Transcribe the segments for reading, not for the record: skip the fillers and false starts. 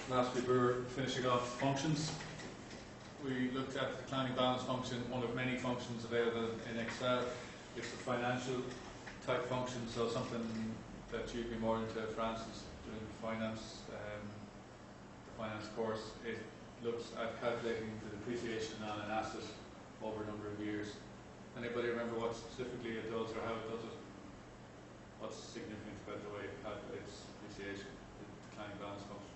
Last week we were finishing off functions. We looked at the declining balance function, one of many functions available in Excel. It's a financial type function, so something that you'd be more into, Francis, doing finance, the finance course. It looks at calculating the depreciation on an asset over a number of years. Anybody remember what specifically it does or how it does it? What's significant about the way it calculates depreciation, the declining balance function?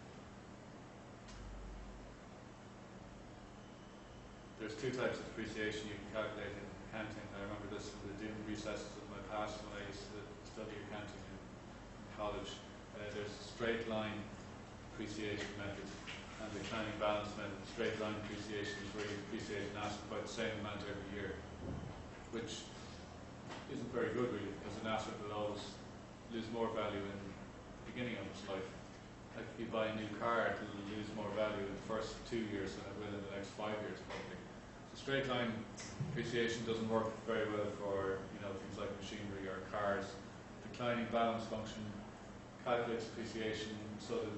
There's two types of depreciation you can calculate in accounting. I remember this from the doom recesses of my past when I used to study accounting in college. There's a straight line depreciation method and the declining balance method. Straight line depreciation is where you depreciate an asset by the same amount every year, which isn't very good really, because an asset will always lose more value in the beginning of its life. Like if you buy a new car, it will lose more value in the first 2 years than it will in the next 5 years probably. So straight line depreciation doesn't work very well for things like machinery or cars. Declining balance function calculates depreciation so that it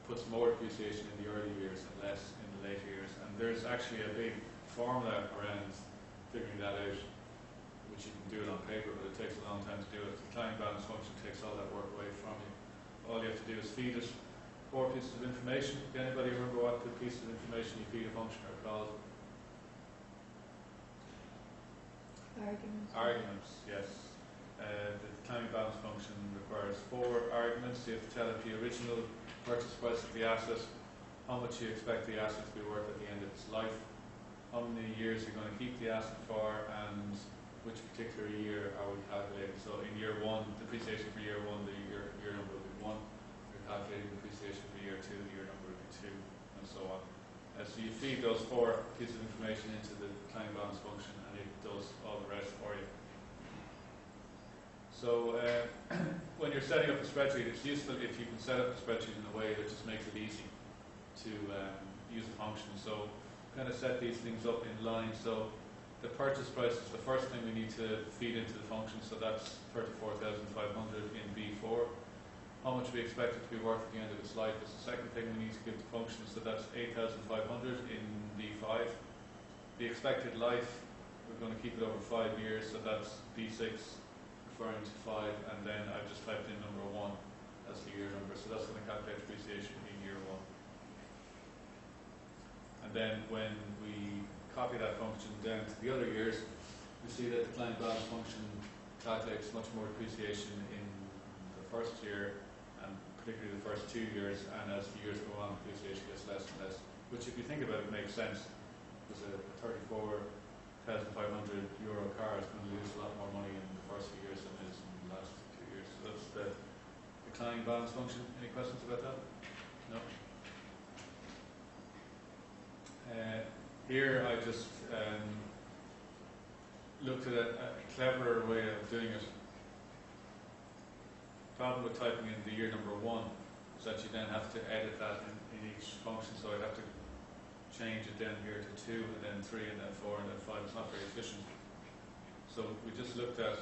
puts more depreciation in the early years and less in the later years. And there's actually a big formula around figuring that out, which you can do it on paper, but it takes a long time to do it. The declining balance function takes all that work away from you. All you have to do is feed it 4 pieces of information. Can anybody remember what the pieces of information you feed a function are called? Arguments, yes. The declining balance function requires 4 arguments. You have to tell it the original purchase price of the asset, how much you expect the asset to be worth at the end of its life, how many years you're going to keep the asset for, and which particular year are we calculating. So in year 1, depreciation for year 1, the year number will be 1. We're calculating depreciation for year 2, the year number will be 2, and so on. So you feed those 4 pieces of information into the declining balance function, and it does all the rest for you. So when you're setting up a spreadsheet, it's useful if you can set up a spreadsheet in a way that just makes it easy to use a function. So kind of set these things up in line. So the purchase price is the first thing we need to feed into the function, so that's 34,500 in B4. How much we expect it to be worth at the end of its life is the second thing we need to give the function, so that's 8,500 in B5. The expected life, we're going to keep it over 5 years, so that's B6 referring to 5, and then I've just typed in number 1 as the year number, so that's going to calculate depreciation in year 1. And then when we copy that function down to the other years, we see that the declining balance function calculates much more depreciation in the first year, and particularly the first 2 years, and as the years go on, depreciation gets less and less, which if you think about it makes sense, because a 34,500 euro car is going to lose a lot more money in the first few years than it is in the last 2 years. So that's the declining balance function. Any questions about that? No? Here I just looked at a cleverer way of doing it. The problem with typing in the year number 1 is that you then have to edit that in each function, so I'd have to change it down here to 2 and then 3 and then 4 and then 5. It's not very efficient. So we just looked at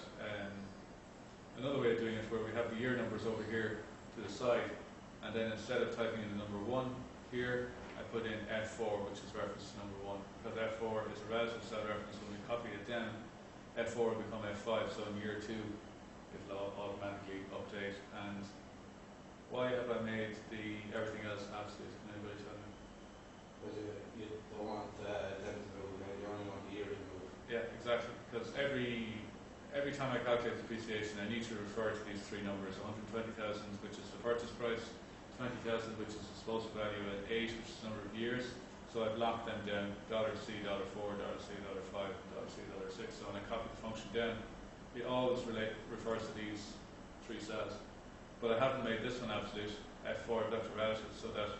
another way of doing it where we have the year numbers over here to the side, and then instead of typing in the number 1 here, I put in F4, which is reference to number 1, because F4 is a relative cell reference. When we copy it down, F4 will become F5, so in year 2 it'll automatically update. And why have I made everything else absolute? Can anybody tell me? Because you don't want them to move, you only want the year to move. Yeah, exactly, because every time I calculate depreciation, I need to refer to these 3 numbers: 120,000, which is the purchase price, 20,000, which is the disposal value, and 8, which is the number of years. So I've locked them down: $C, $4, $C, $5, $C, $6. So when I copy the function down, it always refers to these 3 cells. But I haven't made this one absolute. F4 I've left a relative, so that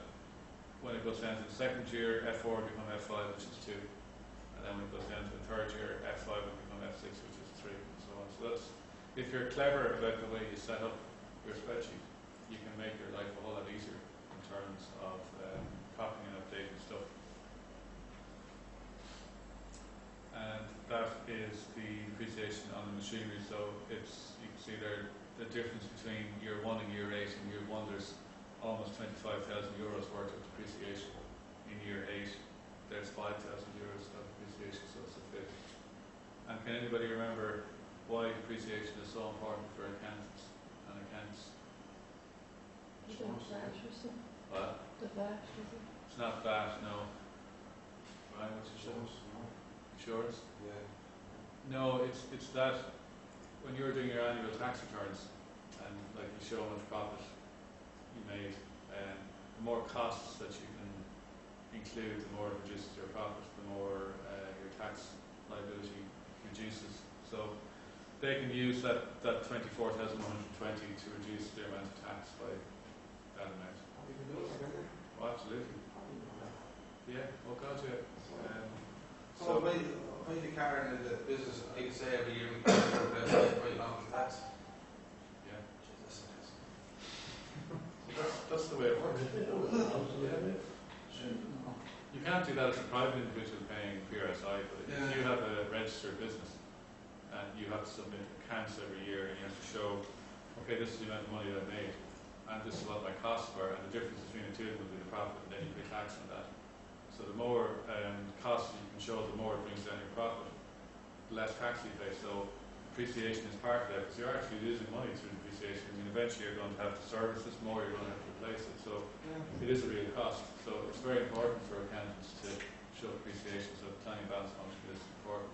when it goes down to the second year, F4 will become F5, which is 2. And then when it goes down to the third year, F5 will become F6, which is 3, and so on. So that's, if you're clever about the way you set up your spreadsheet, you can make your life a whole lot easier in terms of copying and updating stuff. And that is the depreciation on the machinery. So it's, you can see there, the difference between year 1 and year 8. In year 1 there's almost 25,000 euros worth of depreciation. In year 8 there's 5,000 euros of depreciation, so it's a fifth. And can anybody remember why depreciation is so important for accountants and accounts? Well, The VAT, is it? it's not that, no. Ryan, what's your Insurance, no? Insurance? Yeah. No, it's that when you're doing your annual tax returns and like you show how much profit you made, the more costs that you can include, the more it reduces your profit, the more your tax liability reduces. So they can use that 24,120 to reduce the amount of tax by that amount. Have you been doing it, remember? Oh, absolutely. Yeah, oh God, yeah. So if I had a car in the business, I could say every year we can write off the tax. Yeah. Jesus. That's the way it works. You can't do that as a private individual paying PRSI, but if you have a registered business and you have to submit accounts every year and you have to show, okay, this is the amount of money that I made and this is what my costs were, and the difference between the two of them will be the profit, and then you pay tax on that. So the more costs you can show, the more it brings down your profit, the less tax you pay. So depreciation is part of that, because you're actually losing money through depreciation. I mean, eventually you're going to have to service this more, you're going to have to replace it. So it is a real cost. So it's very important for accountants to show depreciation. So the planning balance function is important.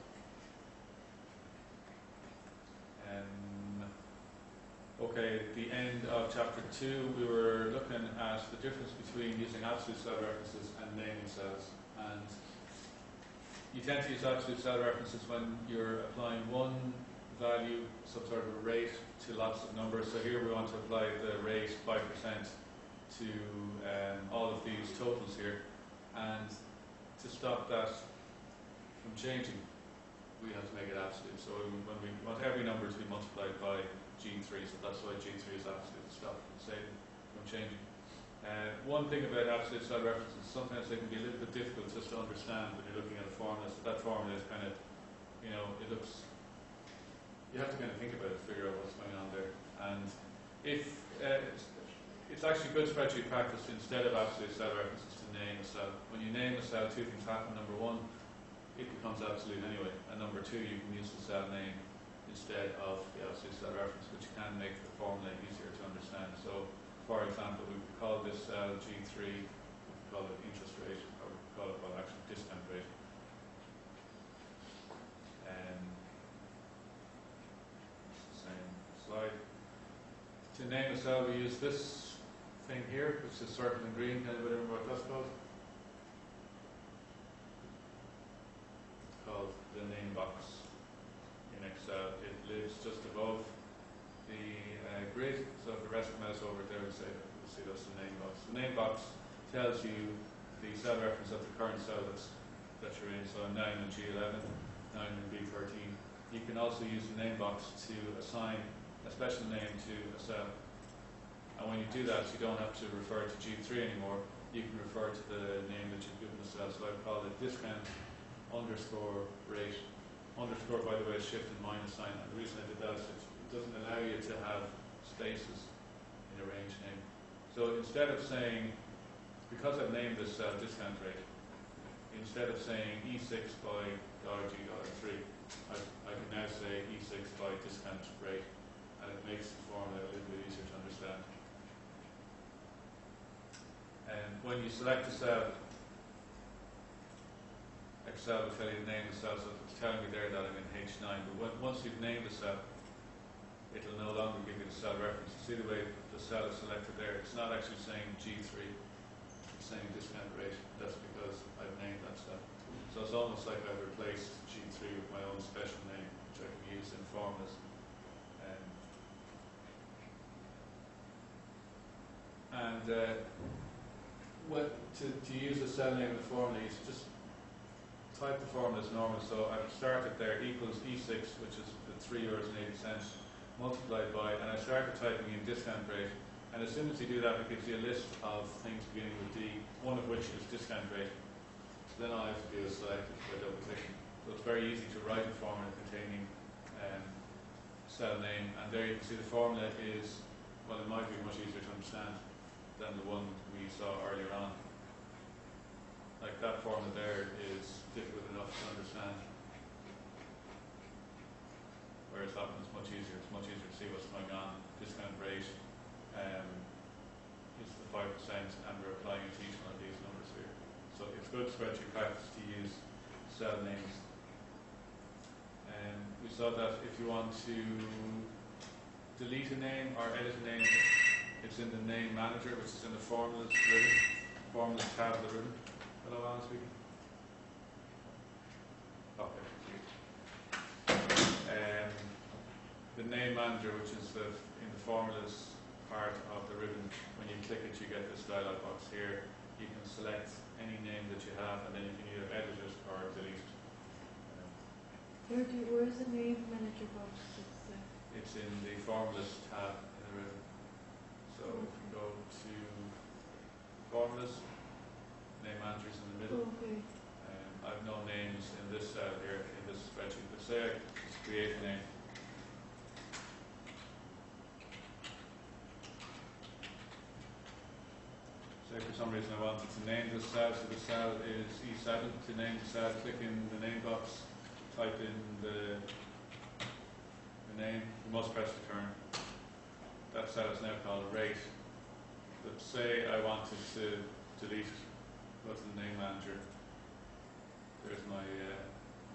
Okay, at the end of chapter 2, we were looking at the difference between using absolute cell references and naming cells. And you tend to use absolute cell references when you're applying one value, some sort of a rate, to lots of numbers. So here we want to apply the rate 5% to all of these totals here. And to stop that from changing, we have to make it absolute. So when we want every number to be multiplied by G3, so that's why G3 is absolute, to stop from changing. One thing about absolute cell references, sometimes they can be a little bit difficult just to understand when you're looking at a formula. So that formula is kind of, it looks, you have to kind of think about it, figure out what's going on there. And if it's actually good spreadsheet practice, instead of absolute cell references, to name a cell. When you name a cell, two things happen. Number one, it becomes absolute anyway, and number two, you can use the cell name instead of the absolute cell reference, which can make the formula easier to understand. So, for example, we could call this cell G3, we could call it interest rate, or we could call it, well, actually discount rate. Same slide. To name a cell, we use this thing here, which is circled in green. Can anybody remember what that's called? It's called the name box in Excel. It lives just above the grid, so if we rest the mouse over there, we'll see that's the name box. The name box tells you the cell reference of the current cell that you're in, so 9 in G11, 9 in B13. You can also use the name box to assign a special name to a cell. And when you do that, you don't have to refer to G3 anymore. You can refer to the name that you've given the cell. So I call it discount underscore rate. Underscore, by the way, is shift and minus sign. And the reason I did that is it doesn't allow you to have spaces in a range name. So instead of saying, because I've named this cell discount rate, instead of saying E6 by $G$3, I can now say E6 by discount rate, and it makes the formula a little bit easier to understand. And when you select a cell, Excel will tell you the name of the cell, so it's telling me there that I'm in H9, but once you've named the cell, it'll no longer give you the cell reference. You see the way the cell is selected there, it's not actually saying G3, it's saying discount rate. That's because I've named that cell. So it's almost like I've replaced G3 with my own special name, which I can use in formulas. To use a cell name in the formula, you just type the formula as normal. So I've started there, equals E6, which is the €3.80, multiplied by, and I started typing in discount rate. And as soon as you do that, it gives you a list of things beginning with D, one of which is discount rate. So then all I have to do is select it by double clicking. So it's very easy to write a formula containing cell name, and there you can see the formula is, well, it might be much easier to understand than the one we saw earlier on. Like that formula there is difficult enough to understand, whereas that one is much easier. It's much easier to see what's going on. Discount rate is the 5%, and we're applying it to each one of these numbers here. So it's good spreadsheet practice to use cell names. We saw that if you want to delete a name or edit a name, it's in the name manager, which is in the formulas ribbon, formulas tab of the ribbon. Hello, Alan speaking. Okay. The name manager, which is in the formulas part of the ribbon, when you click it, you get this dialog box here. You can select any name that you have, and then you can either edit it or delete it. Where is the name manager box? It's in the formulas tab in the ribbon. So if you go to formulas, name managers in the middle. Okay. I've no names in this cell here in this spreadsheet, but say I just create a name. Say for some reason I wanted to name this cell, so the cell is E7. To name the cell, click in the name box, type in the name, you must press return. That cell is now called rate. But say I wanted to delete it, go to the name manager. There's my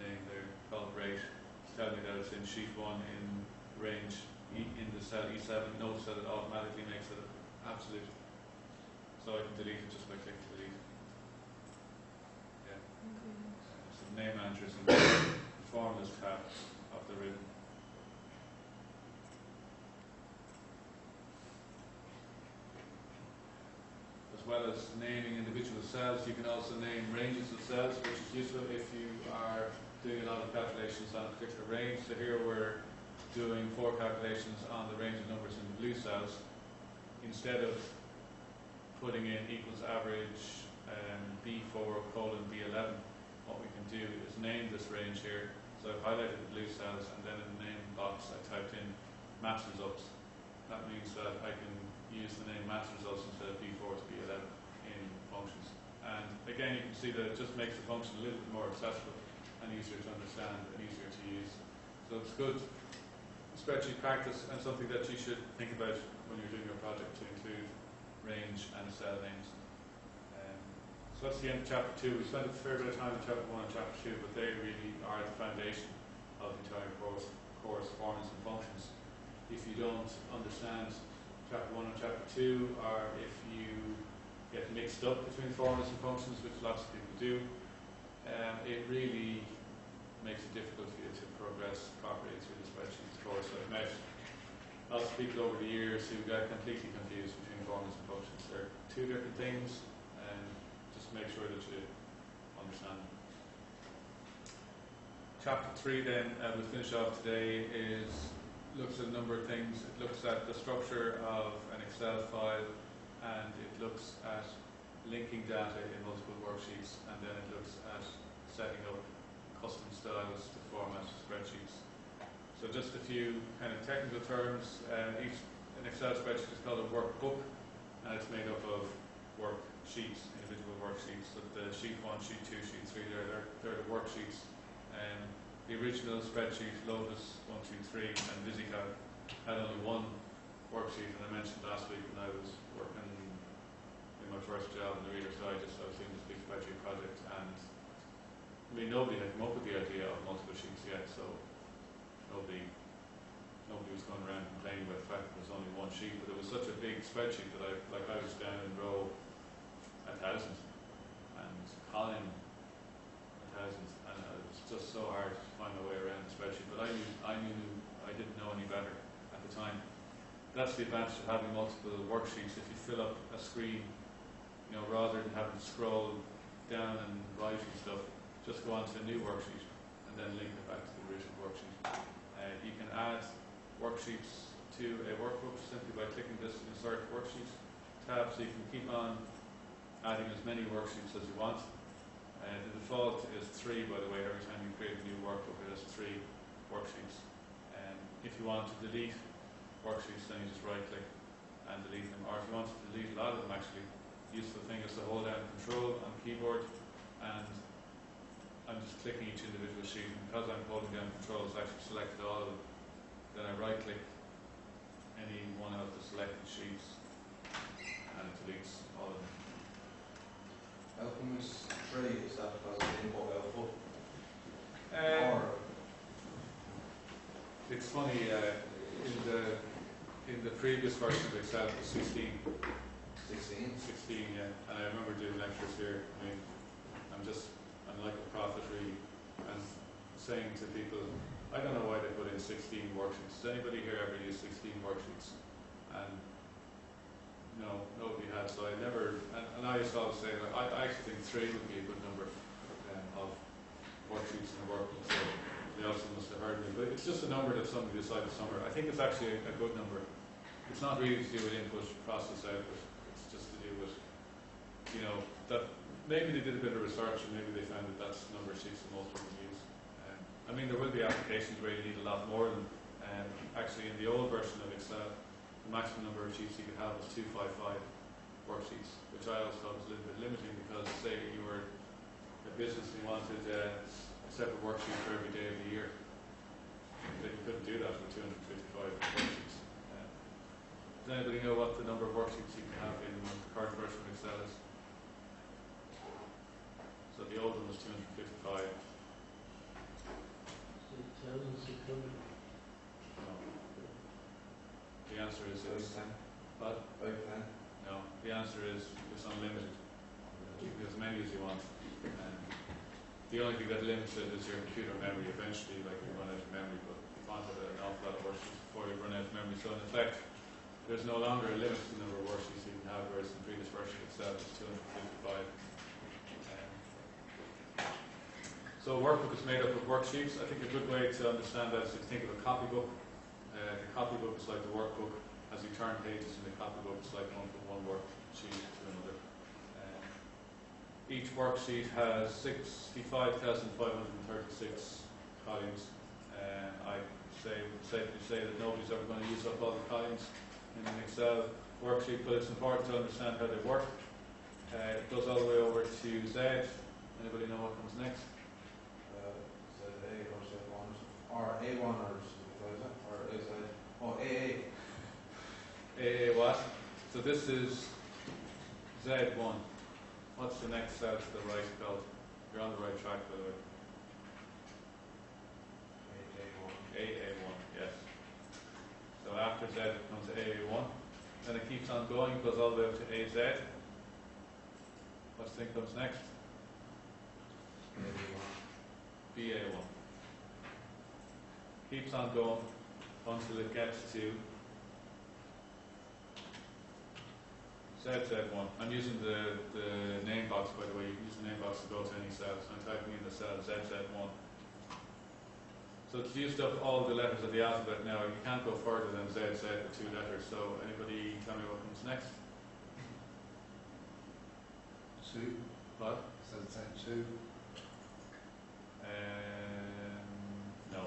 name there, called rate. It's telling me that it's in sheet 1 in range in the cell E7. Notice that it automatically makes it absolute. So I can delete it just by clicking delete. Yeah. So the name manager is in the formulas tab of the ribbon. As well as naming individual cells, you can also name ranges of cells, which is useful if you are doing a lot of calculations on a particular range. So here we're doing 4 calculations on the range of numbers in the blue cells. Instead of putting in equals average B4 colon B11, what we can do is name this range here. So I've highlighted the blue cells, and then in the name box I typed in maths results. That means that I can use the name maths results instead of B4 to B11 in functions. And again, you can see that it just makes the function a little bit more accessible and easier to understand and easier to use. So it's good spreadsheet practice and something that you should think about when you're doing your project, to include range and cell names. So that's the end of chapter 2. We spent a fair bit of time in chapter 1 and chapter 2, but they really are the foundation of the entire course, formulas and functions. If you don't understand chapter 1 and chapter 2, or if you get mixed up between formulas and functions, which lots of people do, it really makes it difficult for you to progress properly through the spreadsheets course. I've met lots of people over the years who got completely confused between formulas and functions. They're two different things, and just make sure that you understand them. Chapter 3 then, we'll finish off today, looks at a number of things. It looks at the structure of an Excel file, and it looks at linking data in multiple worksheets, and then it looks at setting up custom styles to format spreadsheets. So just a few kind of technical terms. An Excel spreadsheet is called a workbook, and it's made up of worksheets, individual worksheets. So the sheet 1, sheet 2, sheet 3, they're the worksheets. The original spreadsheet, Lotus 1, 2, 3, and VisiCalc had only one worksheet, and I mentioned last week when I was working in my first job in the Reader's Digest, I was doing this big spreadsheet project, and I mean, nobody had come up with the idea of multiple sheets yet, so nobody was going around complaining about the fact that there was only one sheet, but it was such a big spreadsheet that I was down in row 1,000, and Colin 1,000, and it was just so hard to find my way around the spreadsheet, but I didn't know any better at the time. That's the advantage of having multiple worksheets. If you fill up a screen, rather than having to scroll down and right and stuff, just go on to a new worksheet and then link it back to the original worksheet. You can add worksheets to a workbook simply by clicking this Insert Worksheet tab, so you can keep on adding as many worksheets as you want. The default is 3, by the way. Every time you create a new workbook, it has 3 worksheets. if you want to delete worksheets, then you just right click and delete them. Or if you want to delete a lot of them, actually, useful thing is to hold down Control on the keyboard, and I'm just clicking each individual sheet, and because I'm holding down Control, it's actually selected all of them. Then I right click any one of the selected sheets, and it deletes all of them. Outcome is 3, is that because of input output? Um, Or It's funny, in the previous version of Excel it was 16, 16? yeah, and I remember doing lectures here. I mean, I'm like a prophet really, and saying to people, I don't know why they put in 16 worksheets. Does anybody here ever use 16 worksheets? And no, nobody had, so I never, and I used to always say, like, I actually think 3 would be a good number of worksheets in a workbook, so they also must have heard me. But it's just a number that somebody decided somewhere. I think it's actually a good number. It's not really to do with input, process, output. It's just to do with, you know, that maybe they did a bit of research and maybe they found that that's the number of sheets that most people use. I mean, there will be applications where you need a lot more than, actually in the old version of Excel, the maximum number of sheets you could have was 255 worksheets, which I always thought was a little bit limiting because, say, you were a business and you wanted a separate worksheet for every day of the year, then you couldn't do that with 255 worksheets. Does anybody know what the number of worksheets you can have in the current version of Excel is? So the old one was 255. No. The answer is it's 10? what? 5, 10? No. The answer is it's unlimited. You can do as many as you want. The only thing that limits it is your computer memory. Eventually, like, you run out of memory, but you wanted an awful lot of worksheets before you run out of memory. So in effect, there's no longer a limit to the number of worksheets you can have, whereas in the previous version itself is 255. So a workbook is made up of worksheets. I think a good way to understand that is to think of a copybook. The copybook is like the workbook. As you turn pages in the copybook, it's like going from one worksheet to another. Each worksheet has 65,536 columns. I safely say that nobody's ever going to use up all the columns in an Excel worksheet, but it's important to understand how they work. It goes all the way over to Z. Anybody know what comes next? Z, A, or Z1, or A1, or AZ, or AA. AA what? So this is Z1. What's the next cell to the right called? You're on the right track, by the way. AA1, yes. So after Z it comes to AA1. Then it keeps on going, it goes all the way up to AZ. What thing comes next? BA1. Keeps on going until it gets to ZZ1. I'm using the name box, by the way. You can use the name box to go to any cell. So I'm typing in the cell ZZ1. So it's used up all the letters of the alphabet now. You can't go further than ZZ with 2 letters. So anybody tell me what comes next? 2. What? ZZ2. No.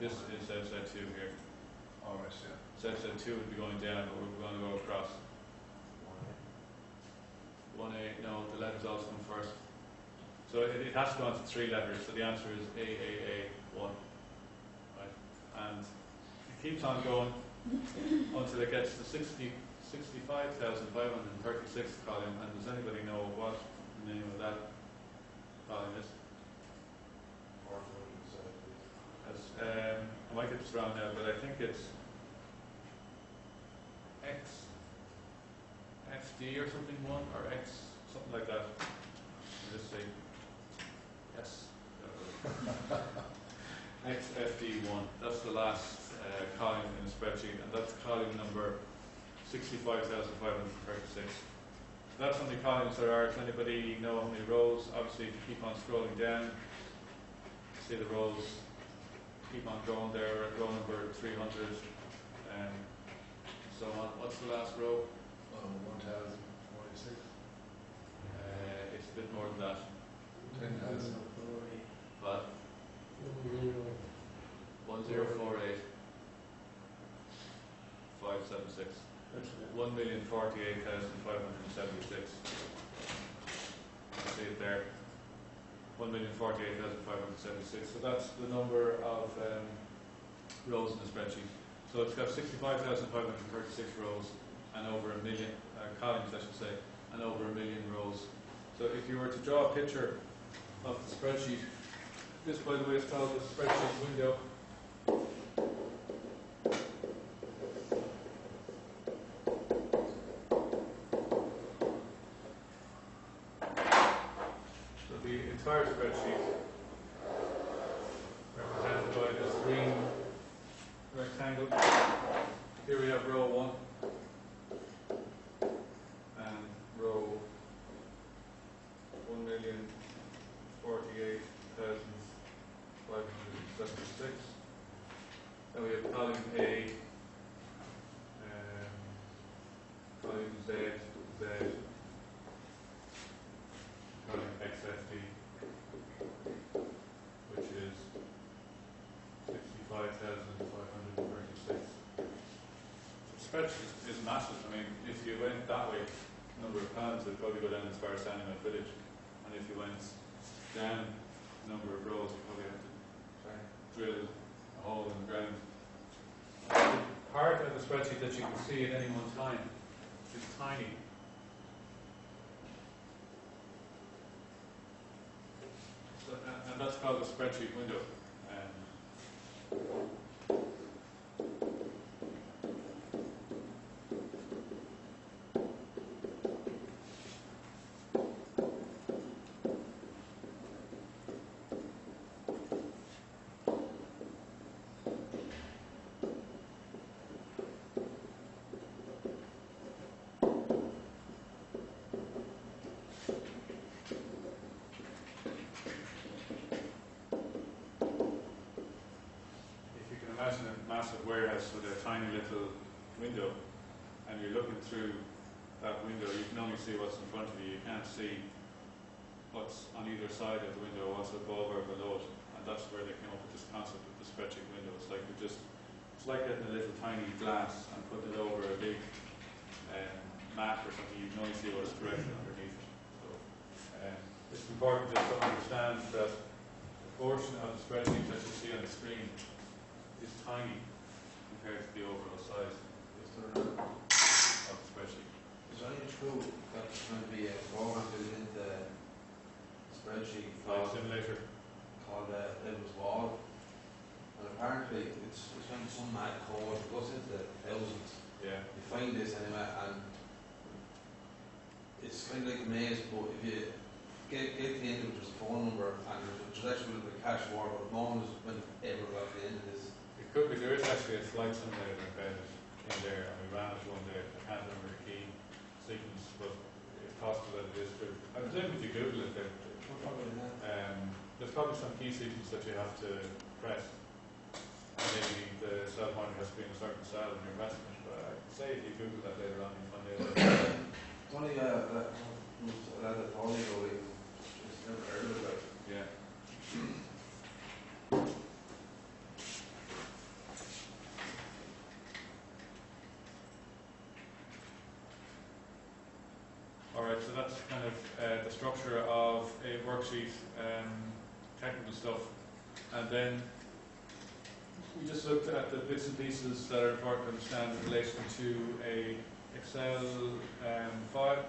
This is ZZ2 here. Alright, yeah. ZZ2 would be going down, but we're going to go across. 1A, no, the letters always come first. So it has to go on to 3 letters, so the answer is AAA1. Right? And it keeps on going until it gets to 65,536 column, and does anybody know what the name of that column is? I might get this wrong now, but I think it's XFD or something 1, or X, something like that. Let's see. Yes. XFD1. That's the last column in the spreadsheet, and that's column number 65,536. That's how many columns there are. Does anybody know how many rows? Obviously, if you keep on scrolling down, see the rows keep on going there at row number 300 and so on. What's the last row? 1046. It's a bit more than that. 10,000. But 1048. 576. Excellent. 1,048,576. See it there. 1,048,576. So that's the number of rows in the spreadsheet. So it's got 65,536 rows and over a million columns, I should say, and over a million rows. So if you were to draw a picture of the spreadsheet, this, by the way, is called the spreadsheet window. So the entire spreadsheet represented by this green rectangle. Here we have row 1 and row 1,048,576. Then we have column A, column Z, column XFD, which is 65,536. The spreadsheet is massive. I mean, if you went that way, number of columns would probably go down as far as Animal Village, and if you went down number of rows, you probably have to drill a hole in the ground. The part of the spreadsheet that you can see at any one time is tiny. So, and that's called the spreadsheet window. Imagine a massive warehouse with a tiny little window, and you're looking through that window. You can only see what's in front of you. You can't see what's on either side of the window, what's above or below it. And that's where they came up with this concept of the spreadsheet window. It's like it's like getting a little tiny glass and putting it over a big mat or something. You can only see what's directly underneath it. So it's important just to understand that the portion of the spreadsheet that you see on the screen is tiny compared to the overall size of the spreadsheet. Is it true that there's going to be a program built into the spreadsheet File simulator. called Devil's Wall? And apparently it's going to be some mad code, it goes into the thousands. Yeah. You find this anyway, and it's kind of like a maze, but if you get to the end of it, there's a phone number, and there's actually a cash word, but no one has ever got to the end of this. It could be. There is actually a flight simulator embedded in there, and we ran it one day. I can't remember the key sequence, but it's possible that it is true. I presume if you Google it, there's probably some key sequence that you have to press. And maybe the cell pointer has to be in a certain cell when you're pressing it. But I can say if you Google that later on, you'll find out. It's only a lad that told me about it. Just never heard of it. Yeah. Alright, so that's kind of the structure of a worksheet, technical stuff. And then we just looked at the bits and pieces that are important to understand in relation to a Excel file.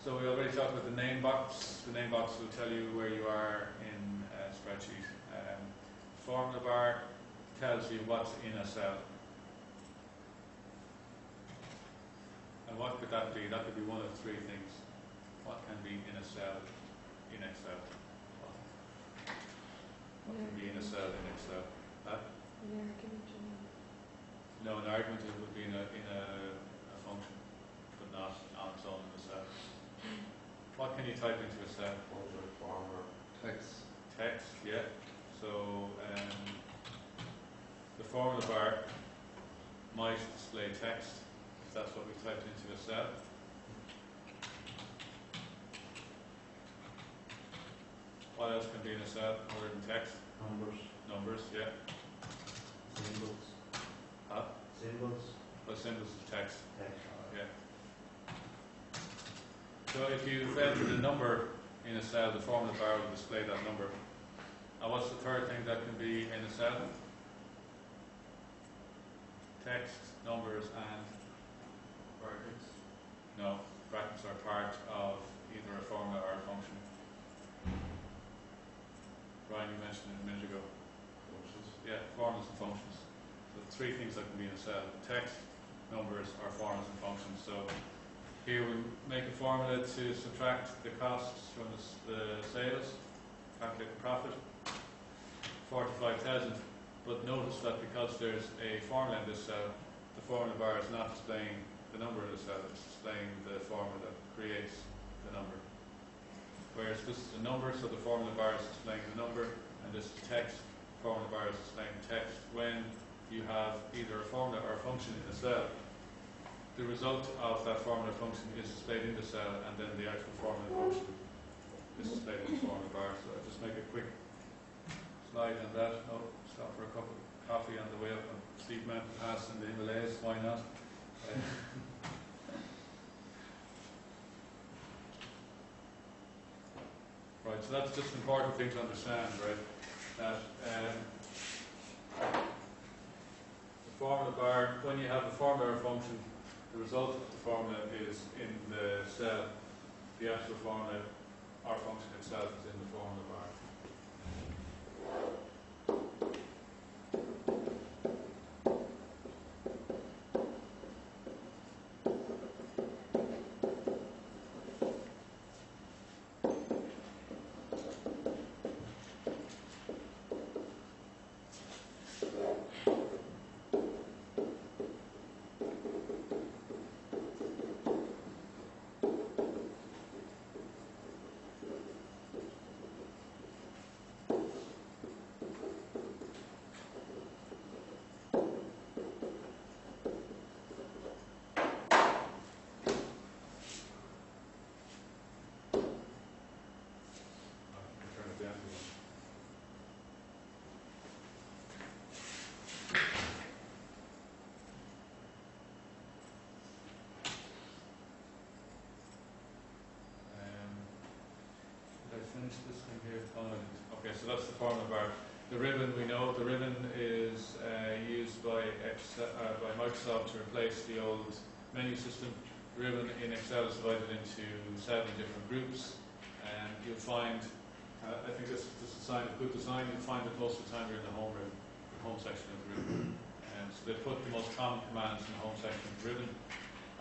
So we already talked about the name box. The name box will tell you where you are in a spreadsheet. Formula bar tells you what's in a cell. And what could that be? That could be one of three things. What can be in a cell in Excel? What can be in a cell in Excel? An argument. No, an argument would be in a function, but not on its own in a cell. What can you type into a cell? Farmer. Text. Text, yeah. So the formula bar might display text. That's what we typed into a cell. What else can be in a cell other than text? Numbers. Numbers, yeah. Symbols. Huh? Symbols. by symbols of text. Text. Yeah. So if you've entered a number in a cell, the formula bar will display that number. And what's the third thing that can be in a cell? Text, numbers, and brackets. No, brackets are part of either a formula or a function. Brian, you mentioned it a minute ago. Functions. Yeah, formulas and functions. So three things that can be in a cell: text, numbers, or formulas and functions. So here we make a formula to subtract the costs from the sales, calculate the profit, 45,000. But notice that because there's a formula in this cell, the formula bar is not displaying the number in the cell, it's displaying the formula that creates the number. Whereas this is a number, so the formula bar is displaying the number, and this is text, formula bar is displaying text. When you have either a formula or a function in a cell, the result of that formula function is displayed in the cell, and then the actual formula function is displayed in the formula bar. So I'll just make a quick slide on that. Oh, stop for a cup of coffee on the way up, and Steve Mountain Pass in the Himalayas, why not? Right, so that's just an important thing to understand, right? That the formula bar, when you have a formula or function, the result of the formula is in the cell. The actual formula or function itself is in the formula bar. Turn it down. Did I finish this thing here? Oh, no, I didn't. Okay, so that's the formula bar. The ribbon, we know the ribbon is used by Microsoft to replace the old menu system. The ribbon in Excel is divided into 7 different groups, and you'll find, I think this is a sign of good design, you'll find that most of the time you're in the home ribbon, the home section of the ribbon. So they put the most common commands in the home section of the ribbon,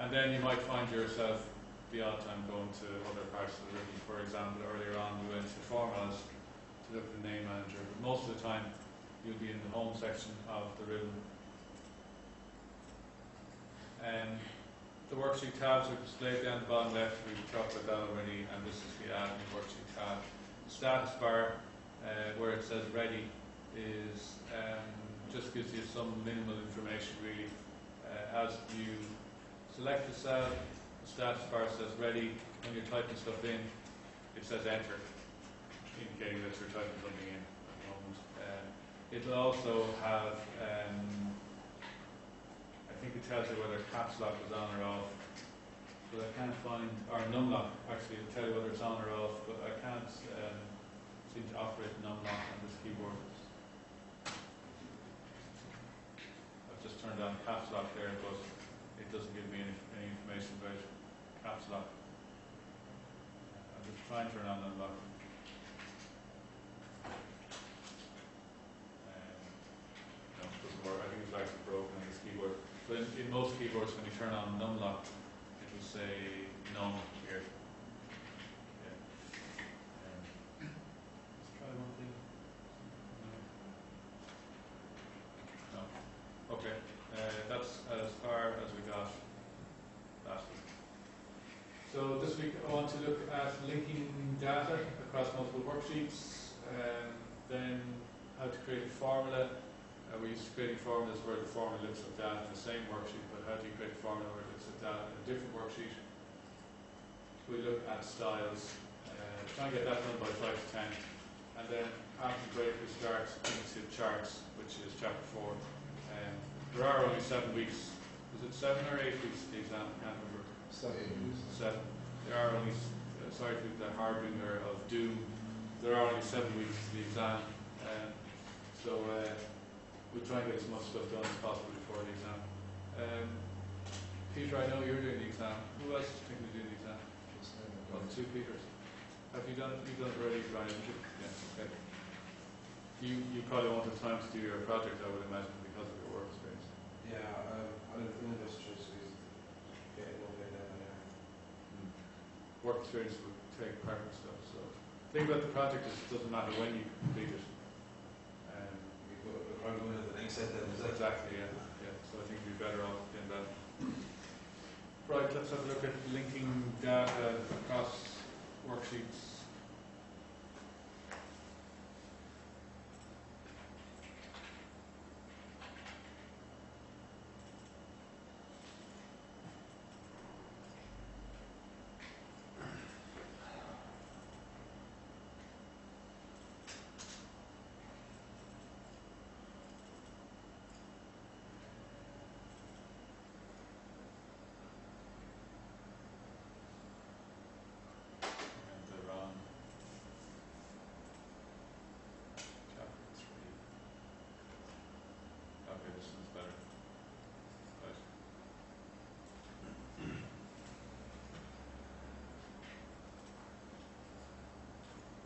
and then you might find yourself the odd time going to other parts of the ribbon. For example, earlier on we went to formulas to look at the name manager, but most of the time you'll be in the home section of the ribbon. The worksheet tabs are displayed down the bottom left. We've talked about that already, and this is the admin worksheet tab. The status bar, where it says ready, is just gives you some minimal information really. As you select the cell, the status bar says ready. When you're typing stuff in, it says enter, indicating that you're typing something in at the moment. It'll also have, I think it tells you whether caps lock is on or off, but I can't find, or num lock, actually it'll tell you whether it's on or off, but I can't seem to operate num lock on this keyboard. I've just turned on caps lock there, but it doesn't give me any information about caps lock. I'll just try and turn on num lock. No, it doesn't work. I think it's actually broken on this keyboard. But in most keyboards, when you turn on num lock, it will say num here. Yeah. Let's try one thing. No. No. Okay. That's as far as we got last week. So this week I want to look at linking data across multiple worksheets, then how to create a formula. We used to create formulas where the formula looks at data in the same worksheet, but how do you create a formula where it looks at data in a different worksheet? We look at styles, try and get that done by 5 to 10, and then after the break we start into charts, which is chapter 4. There are only 7 weeks Was it 7 or 8 weeks the exam? I can't remember. 7. 7. There are only, sorry to be the harbinger of doom, there are only 7 weeks to the exam. So we'll try and get as much stuff done as possible before the exam. Peter, I know you're doing the exam. Who else is thinking of doing the exam? Oh, 2 Peters. Have you done it? You've done it already, Brian? Yeah, okay. You probably won't have time to do your project, I would imagine, because of your work experience. Yeah, I'm in the industry, so he's getting one day down there. Work experience would take part of stuff. So the thing about the project is it doesn't matter when you complete it. We're probably going to the next set then, is that? Exactly, yeah. So I think you'd be better off doing that. Right, let's have a look at linking data across worksheets. And they're on chapter 3. Okay, this one's better. Right.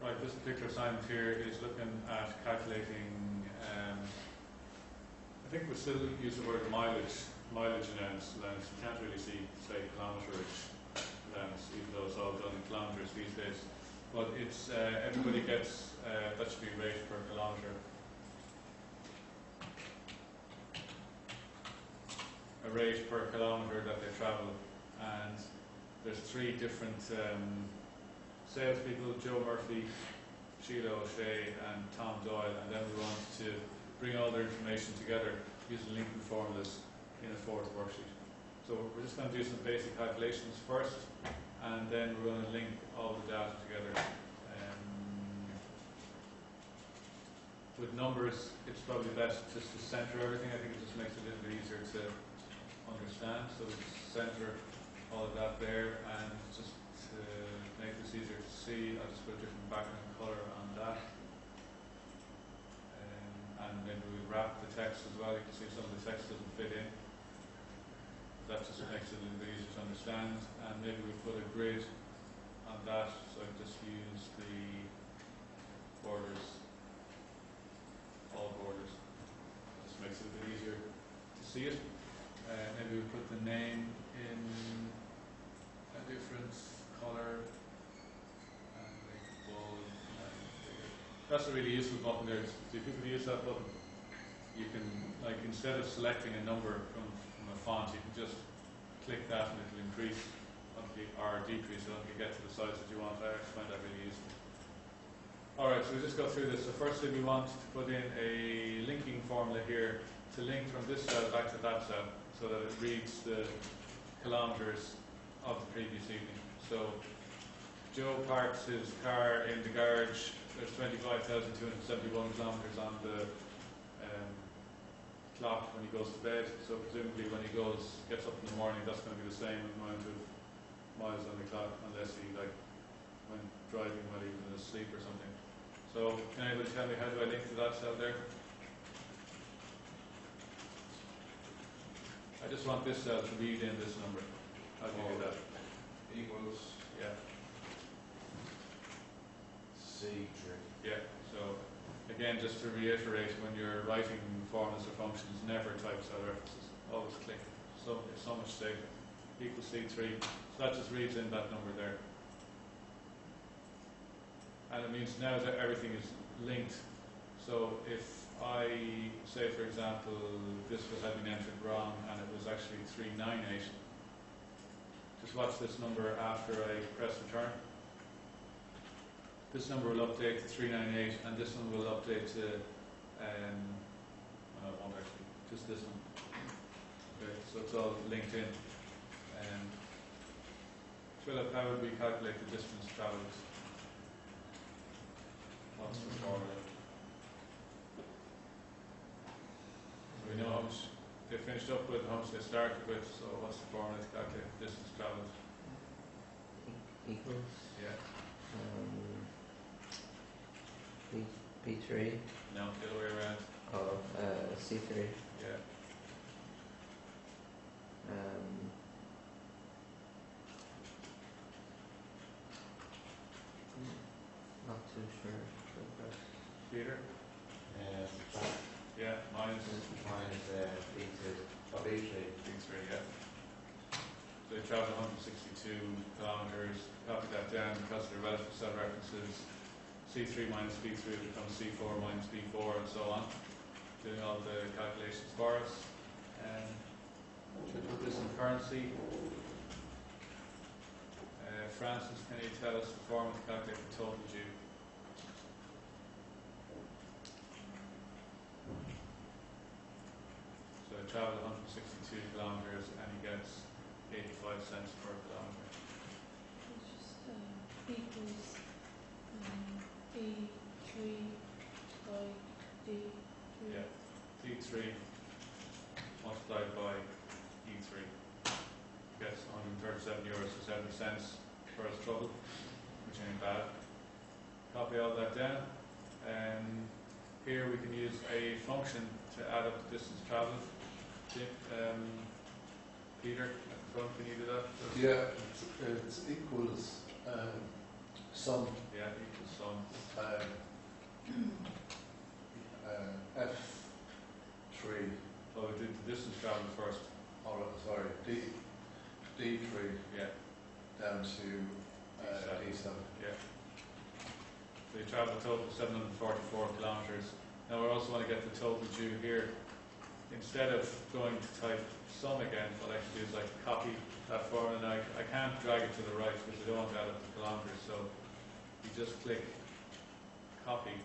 Right, this particular assignment here is looking at calculating, I think we still use the word mileage allowance. You can't really see, say, kilometerage allowance, even though it's all done in kilometres these days. But it's, everybody gets, that should be rate per kilometre. A rate per kilometre that they travel, and there's 3 different salespeople: Joe Murphy, Sheila O'Shea, and Tom Doyle. And then we want to bring all their information together using linking formulas in a 4th worksheet. So we're just going to do some basic calculations first, and then we're going to link all the data together. With numbers, it's probably best just to centre everything. I think it just makes it a little bit easier to understand. So we just centre all of that there, and just to make this easier to see, I'll just put a different background colour on that. And maybe we'll wrap the text as well. You can see some of the text doesn't fit in. That just makes it a little bit easier to understand. And maybe we put a grid on that, so I can just use the borders, all borders. Just makes it a bit easier to see it. Maybe we put the name in a different colour and make it bold and bigger. That's a really useful button there. Do people use that button? You can, like, instead of selecting a number from a font, you can just click that and it will increase or decrease it until you get to the size that you want. I actually find that really useful. Alright, so we'll just go through this. So firstly we want to put in a linking formula here to link from this cell back to that cell, so that it reads the kilometres of the previous evening. So Joe parks his car in the garage. There's 25,271 kilometres on the clock when he goes to bed. So presumably when he gets up in the morning, that's going to be the same amount of miles on the clock, unless he went driving while he was asleep or something. So can anybody tell me, how do I link to that cell there? I just want this cell to read in this number. How do you do that? Equals, Yeah. C3. Yeah. So again, just to reiterate, when you're writing formulas or functions, never type cell references. Always click. So it's so much safer. Equals C3. So that just reads in that number there. And it means now that everything is linked. So if I say, for example, this had been entered wrong and it was actually 398, just watch this number after I press return. This number will update to 398, and this one will update to, no, it won't actually, just this one. Okay, so it's all linked in. Philip, how would we calculate the distance travelled? What's the formula? So we know how much they finished up with how much they started with, so what's the formula to calculate the distance travelled? Equals Yeah. B3 No, the other way around. of C3. Yeah. Not too sure. Peter? Subtract Yeah, minus minus B2 of B3. B3, yeah. So they travelled 162 kilometres, copy that down because of the relative cell references. C3 minus B3 becomes C4 minus B4 and so on. Doing all the calculations for us. Should put this in currency. Francis, can you tell us the formula to calculate the total due? So he travelled 162 kilometres and he gets 85 cents per kilometre. It's just equals E3 by D3. Yeah, D3 multiplied by E3 gets 137 euros to 70 cents for his trouble, which ain't bad. Copy all that down. Here we can use a function to add up the distance travelled. Peter, at the front, can you do that? Yeah, it's equals sum Yeah, equals sum. F3, Oh, we did the distance travelled first. or sorry, D3 Yeah, down to D7. yeah. So you travel a total of 744 kilometres. Now we also want to get the total due here. Instead of going to type sum again, what I can do is I can copy that formula. Now I can't drag it to the right because I don't want to add up the kilometres. So you just click copy,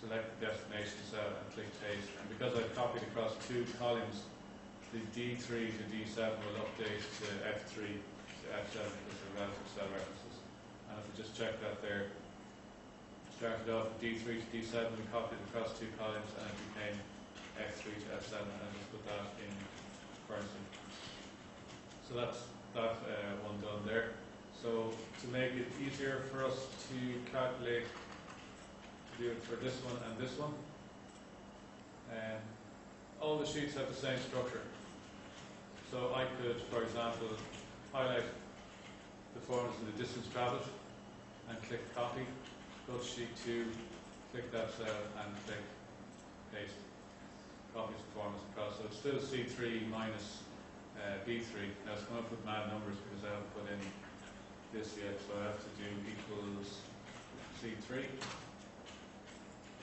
select the destination cell and click paste. And because I've copied across two columns, the D3 to D7 will update to F3 to F7 because they're relative cell references. And if we just check that there, started off with D3 to D7, we copied across two columns and it became F3 to F7, and I just put that in currency. So that's that one done there. So to make it easier for us to calculate, do it for this one and this one, all the sheets have the same structure. So I could, for example, highlight the formulas of the distance travelled and click copy, go to sheet 2, click that cell and click paste. Copies the formulas across. So it's still C3 minus B3. Now it's come up with mad numbers because I haven't put in this yet, so I have to do equals C3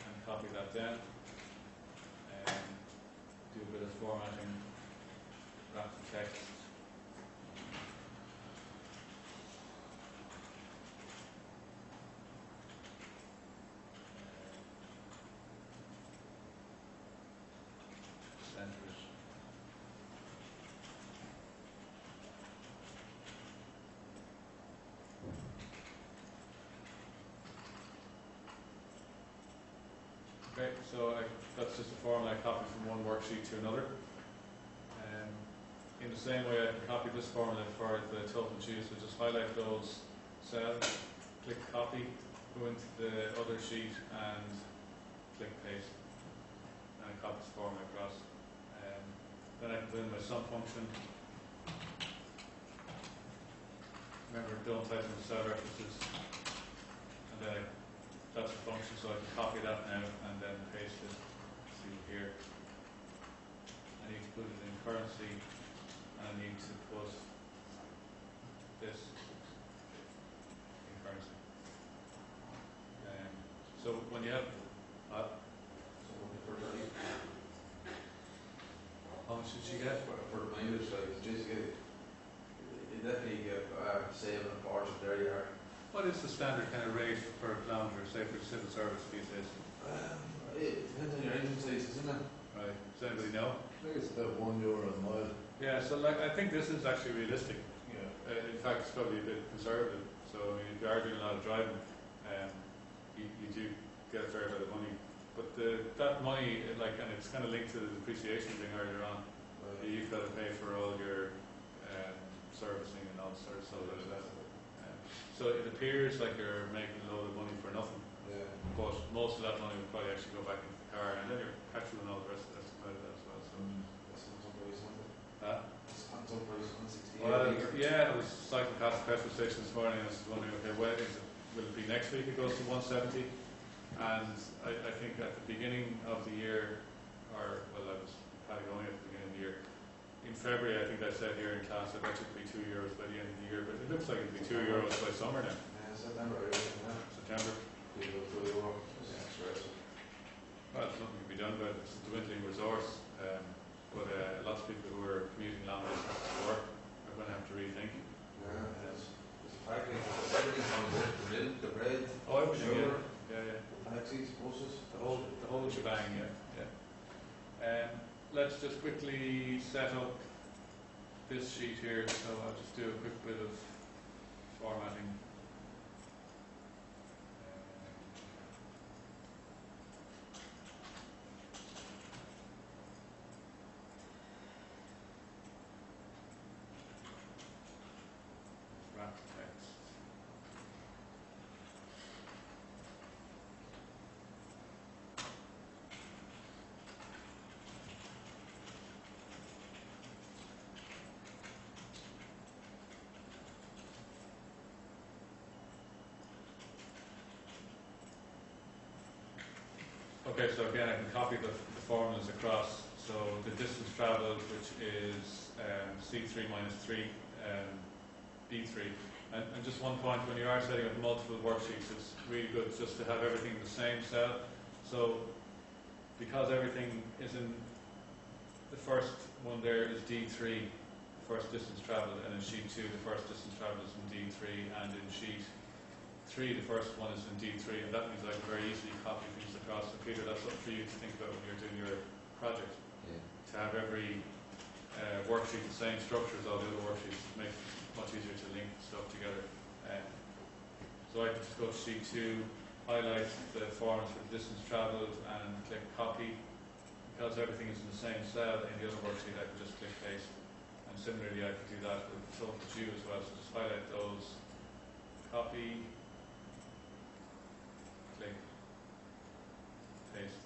and copy that down. Do a bit of formatting, wrap the text. Center it. Okay, so that's just a formula I copied from one worksheet to another. In the same way, I can copy this formula for the total due, so just highlight those cells, click copy, go into the other sheet and click paste, and it copies the formula across. Then I can put in my sum function. Remember, don't type in cell references, and then that's the function, so I can copy that now and then paste it. See here. I need to put it in currency, and I need to put this in currency. So when you have how much did she get? For the mileage, like, basically, you definitely get saving a fortune there, you are. What is the standard kind of rate per kilometre, say for the civil service these days? It depends on your engine size, isn't it? Right. Does anybody know? I think it's about €1 a mile. Yeah. So like, I think this is actually realistic. Yeah. In fact, it's probably a bit conservative. So I mean, if you are doing a lot of driving, you do get a fair bit of money But that money, like, and it's kind of linked to the depreciation thing earlier on. You've got to pay for all your servicing and all sorts of stuff. So it appears like you're making a load of money for nothing, Yeah. but most of that money will probably actually go back into the car, and then your petrol and all the rest of that's about that as well. So, That's not some price, isn't it? It's not some price, 168 well, a year. yeah, I was cycling past the petrol station this morning, and I was wondering, okay, when is it? Will it be next week? It goes to 170, and I think at the beginning of the year, or well, I was probably going at the beginning of the year. In February, I think I said here in class, I bet it would be €2 by the end of the year, but it looks like it'll be €2 by summer now. Yeah, September, yeah. September. People go to Europe. Yeah, stress. Well, there's nothing to be done about it. It's a dwindling resource. But lots of people who are commuting long distances to work are going to have to rethink. Yeah, it's practically everything's on board. The milk, the bread, Oh, everything, sugar, yeah. taxis, buses. The whole shebang, yeah. Let's just quickly set up this sheet here. So I'll just do a quick bit of formatting. Wrap text. Okay, so again, I can copy the formulas across. So the distance travelled, which is C3 minus 3, B3. And just one point, when you are setting up multiple worksheets, it's really good just to have everything in the same cell. So because everything is in the first one there is D3, the first distance travelled, and in sheet 2 the first distance travelled is in D3, and in sheet 3 the first one is in D3, and that means I can very easily copy things across. So Peter, that's something for you to think about when you're doing your project. Yeah. To have every worksheet the same structure as all the other worksheets makes it much easier to link stuff together. So I can just go to sheet 2, highlight the forms for the distance travelled, and click copy. Because everything is in the same cell in the other worksheet, I can just click paste. And similarly, I can do that with total due as well. So just highlight those, copy, click, paste.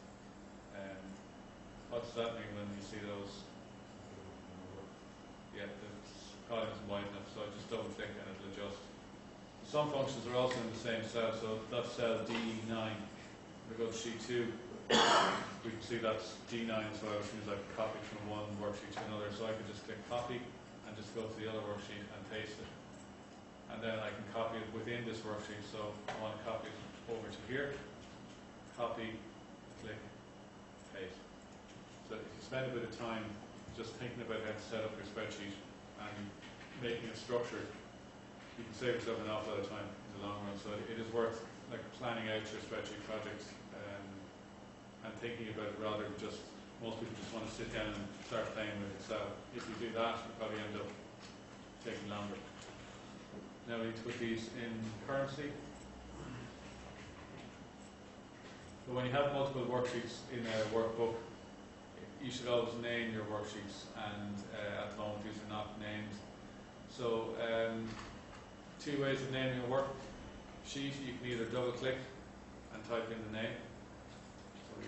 What does that mean when you see those? Yeah, the column isn't wide enough, so I just double click and it'll adjust. Some functions are also in the same cell, so that's cell D9. We go to sheet 2, we can see that's D9, so which means I can copy from one worksheet to another. So I can just click copy and just go to the other worksheet and paste it. And then I can copy it within this worksheet, so I want to copy it over to here, copy, click, paste. So if you spend a bit of time just thinking about how to set up your spreadsheet and making it structured, you can save yourself an awful lot of time in the long run. So it is worth like planning out your spreadsheet project and thinking about it rather than just, most people just want to sit down and start playing with Excel. If you do that, you'll probably end up taking longer. Now we need to put these in currency. But when you have multiple worksheets in a workbook, you should always name your worksheets, and at the moment these are not named. So two ways of naming a worksheet: you can either double click and type in the name. So we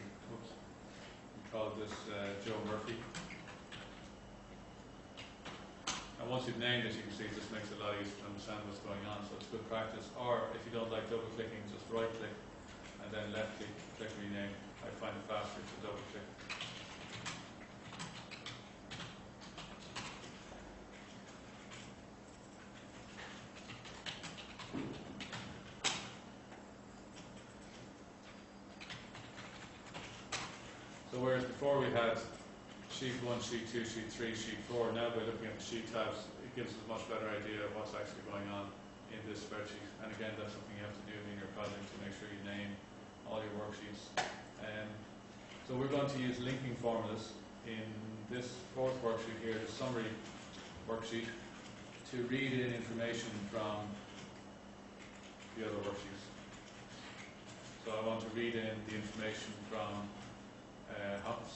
call this Joe Murphy. And once you've named it, you can see it just makes it a lot easier to understand what's going on. So it's good practice. Or if you don't like double clicking, just right click and then left click, click rename. I find it faster to double click. So whereas before we had sheet 1, sheet 2, sheet 3, sheet 4, now by looking at the sheet tabs, it gives us a much better idea of what's actually going on in this spreadsheet. And again, that's something you have to do in your project to make sure you name all your worksheets. So we're going to use linking formulas in this fourth worksheet here, the summary worksheet, to read in information from the other worksheets. So I want to read in the information from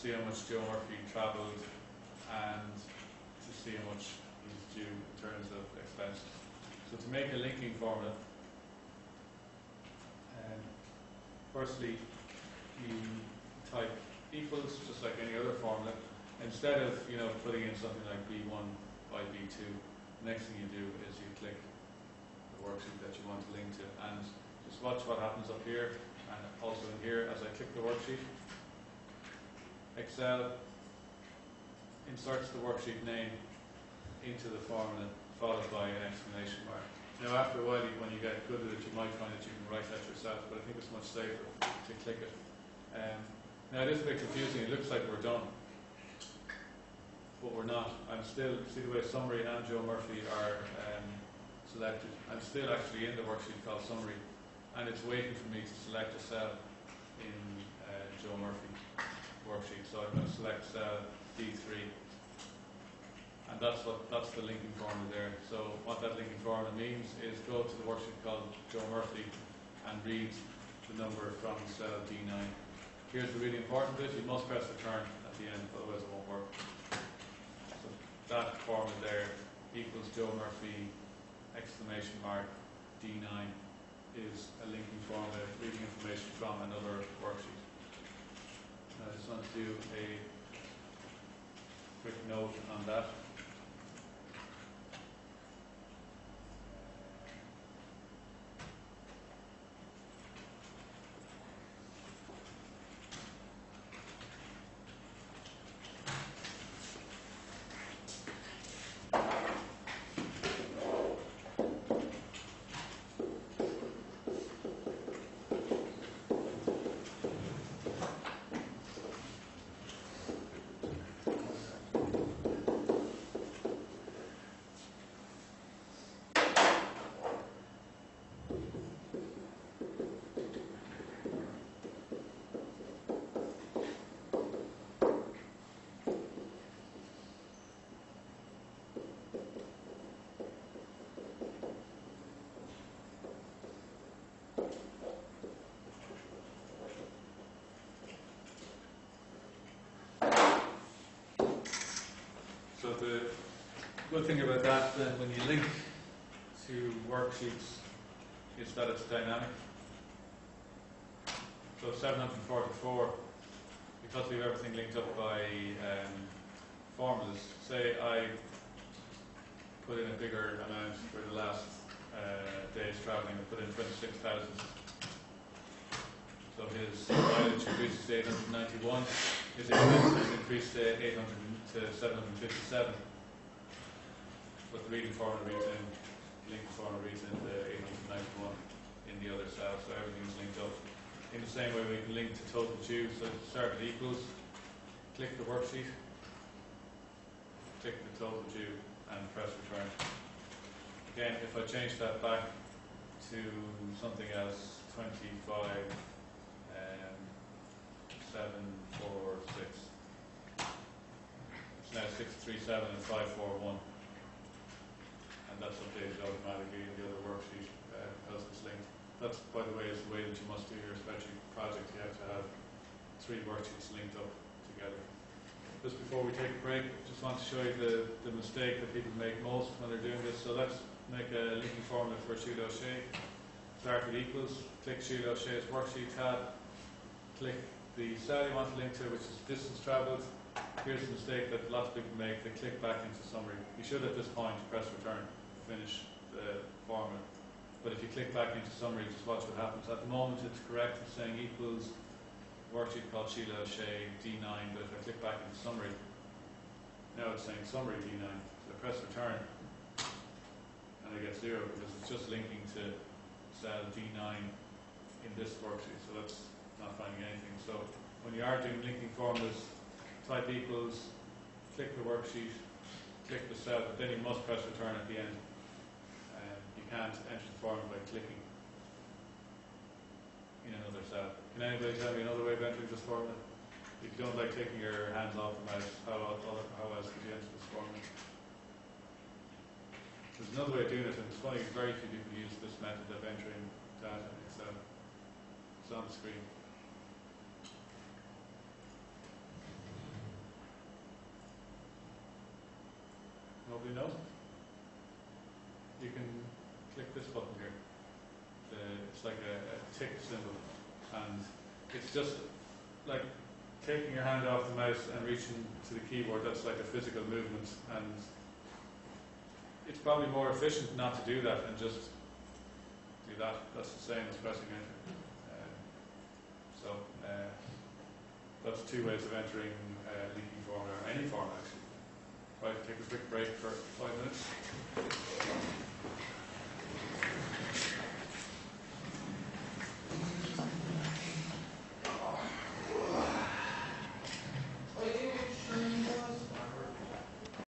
see how much Joe Murphy travelled and to see how much he's due in terms of expenses. So to make a linking formula, firstly you type equals just like any other formula. Instead of putting in something like B1 by B2, the next thing you do is you click the worksheet that you want to link to, and just watch what happens up here and also in here as I click the worksheet. Excel inserts the worksheet name into the formula followed by an exclamation mark. Now after a while, when you get good at it, you might find that you can write that yourself, but I think it's much safer to click it. Now it is a bit confusing, it looks like we're done, but we're not. I'm still, see the way summary and Joe Murphy are selected. I'm still actually in the worksheet called summary, and it's waiting for me to select a cell in Joe Murphy worksheet. So I'm going to select cell D3, and that's the linking formula there. So what that linking formula means is go to the worksheet called Joe Murphy and read the number from cell D9. Here's the really important bit: you must press return at the end, otherwise it won't work. So that formula there equals Joe Murphy exclamation mark D9 is a linking formula reading information from another worksheet. I just want to do a quick note on that. So the good thing about that then when you link to worksheets is that it's dynamic. So 744, because we have everything linked up by formulas, say I put in a bigger amount for the last day's travelling, I put in 26,000. So his mileage increases to 891, his expenses increased to 757. But the reading formula reads in, link formula reads in the 891 in the other cell, so everything's linked up. In the same way we can link to total due, so start with equals, click the worksheet, click the total due and press return. Again, if I change that back to something else, 25, 746. It's now 637 and 541. And that's updated automatically in the other worksheet because it's linked. That, by the way, is the way that you must do your spreadsheet project. You have to have 3 worksheets linked up together. Just before we take a break, just want to show you the mistake that people make most when they're doing this. So let's make a linking formula for Sheila O'Shea. Start with equals, click Sheila O'Shea's worksheet tab, click the cell you want to link to, which is distance travelled. Here's the mistake that lots of people make: they click back into summary. You should at this point press return, finish the formula. But if you click back into summary, just watch what happens. At the moment it's correct, it's saying equals worksheet called Sheila O'Shea D9, but if I click back into summary, now it's saying summary D9. So I press return and I get 0 because it's just linking to cell D9 in this worksheet, so that's not finding anything. So when you are doing linking formulas, type equals, click the worksheet, click the cell, but then you must press return at the end. You can't enter the formula by clicking in another cell. Can anybody tell me another way of entering this formula? If you don't like taking your hands off the mouse, how else could you enter this formula? There's another way of doing it, and it's funny, very few people use this method of entering data in Excel. So on the screen. Nobody knows? You can click this button here. It's like a tick symbol, and it's just like taking your hand off the mouse and reaching to the keyboard. That's like a physical movement, and it's probably more efficient not to do that and just do that. That's the same as pressing enter. That's two ways of entering linking formula, or any form actually. Right, take a quick break for 5 minutes.